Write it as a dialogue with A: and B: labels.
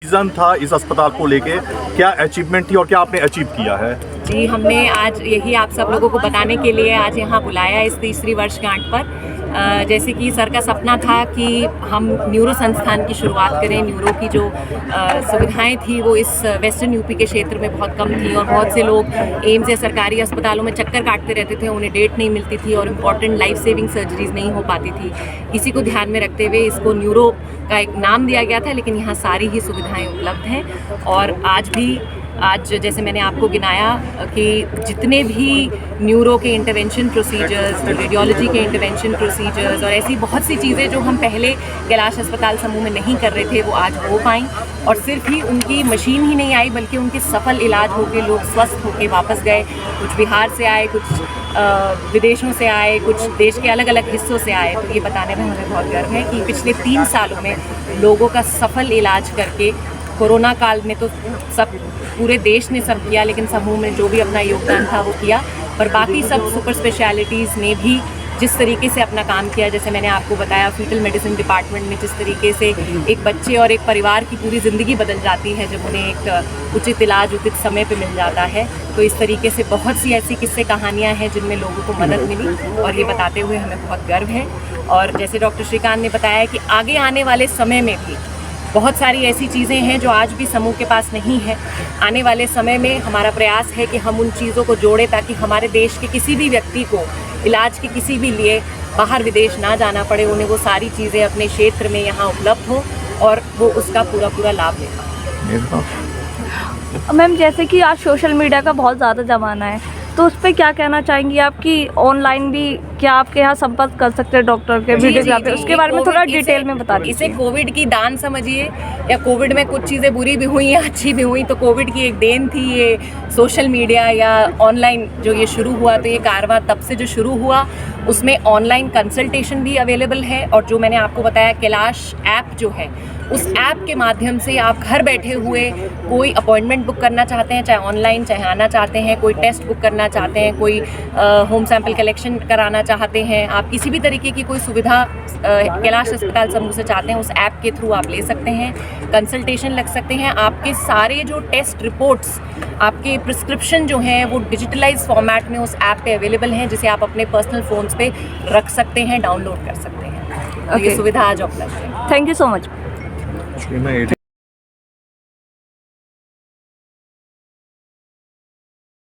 A: Vision था इस अस्पताल को लेके, क्या अचीवमेंट थी और क्या आपने अचीव किया है?
B: जी, हमने आज यही आप सब लोगों को बताने के लिए आज यहाँ बुलाया इस तीसरी वर्षगांठ पर। जैसे कि सर का सपना था कि हम न्यूरो संस्थान की शुरुआत करें। न्यूरो की जो सुविधाएं थी वो इस वेस्टर्न यूपी के क्षेत्र में बहुत कम थी और बहुत से लोग एम्स या सरकारी अस्पतालों में चक्कर काटते रहते थे, उन्हें डेट नहीं मिलती थी और इम्पॉर्टेंट लाइफ सेविंग सर्जरीज नहीं हो पाती थी। इसी को ध्यान में रखते हुए इसको न्यूरो का एक नाम दिया गया था, लेकिन यहाँ सारी ही सुविधाएँ उपलब्ध हैं। और आज जैसे मैंने आपको गिनाया कि जितने भी न्यूरो के इंटरवेंशन प्रोसीजर्स, रेडियोलॉजी के इंटरवेंशन प्रोसीजर्स और ऐसी बहुत सी चीज़ें जो हम पहले कैलाश अस्पताल समूह में नहीं कर रहे थे वो आज हो पाई। और सिर्फ ही उनकी मशीन ही नहीं आई बल्कि उनके सफल इलाज होके लोग स्वस्थ होके वापस गए। कुछ बिहार से आए, कुछ विदेशों से आए, कुछ देश के अलग अलग हिस्सों से आए। तो ये बताने में हमें बहुत गर्व है कि पिछले 3 सालों में लोगों का सफल इलाज करके, कोरोना काल में तो सब पूरे देश ने सब किया, लेकिन समूह में जो भी अपना योगदान था वो किया, पर बाकी सब सुपर स्पेशलिटीज़ ने भी जिस तरीके से अपना काम किया, जैसे मैंने आपको बताया फीटल मेडिसिन डिपार्टमेंट में जिस तरीके से एक बच्चे और एक परिवार की पूरी ज़िंदगी बदल जाती है जब उन्हें एक उचित इलाज उचित समय पे मिल जाता है। तो इस तरीके से बहुत सी ऐसी किस्से कहानियाँ हैं जिनमें लोगों को मदद मिली और ये बताते हुए हमें बहुत गर्व है। और जैसे डॉक्टर श्रीकांत ने बताया कि आगे आने वाले समय में भी बहुत सारी ऐसी चीज़ें हैं जो आज भी समूह के पास नहीं है। आने वाले समय में हमारा प्रयास है कि हम उन चीज़ों को जोड़ें ताकि हमारे देश के किसी भी व्यक्ति को इलाज के किसी भी लिए बाहर विदेश ना जाना पड़े, उन्हें वो सारी चीज़ें अपने क्षेत्र में यहाँ उपलब्ध हो और वो उसका पूरा लाभ ले पाएं।
C: मैम, जैसे कि आज सोशल मीडिया का बहुत ज़्यादा ज़माना है, तो उस पर क्या कहना चाहेंगी आप कि ऑनलाइन भी क्या आपके यहाँ संपर्क कर सकते हैं डॉक्टर के वीडियोग्राफी, उसके बारे में थोड़ा डिटेल में बता दीजिए।
B: इसे कोविड की दान समझिए, या कोविड में कुछ चीज़ें बुरी भी हुई या अच्छी भी हुई, तो कोविड की एक देन थी ये सोशल मीडिया या ऑनलाइन जो ये शुरू हुआ। तो ये कारवां तब से जो शुरू हुआ उसमें ऑनलाइन कंसल्टेशन भी अवेलेबल है। और जो मैंने आपको बताया कैलाश ऐप जो है, उस ऐप के माध्यम से आप घर बैठे हुए कोई अपॉइंटमेंट बुक करना चाहते हैं, चाहे ऑनलाइन, चाहे आना चाहते हैं, कोई टेस्ट बुक करना चाहते हैं, कोई होम सैंपल कलेक्शन कराना चाहते हैं, आप किसी भी तरीके की कोई सुविधा कैलाश अस्पताल समूह से चाहते हैं, उस ऐप के थ्रू आप ले सकते हैं। कंसल्टेशन लग सकते हैं। आपके सारे जो टेस्ट रिपोर्ट्स, आपके प्रिस्क्रिप्शन जो हैं वो डिजिटलाइज फॉर्मेट में उस ऐप पे अवेलेबल हैं, जिसे आप अपने पर्सनल फ़ोन्स पे रख सकते हैं, डाउनलोड कर सकते हैं। तो ये सुविधा आज उपलब्ध है।
C: Thank you so much.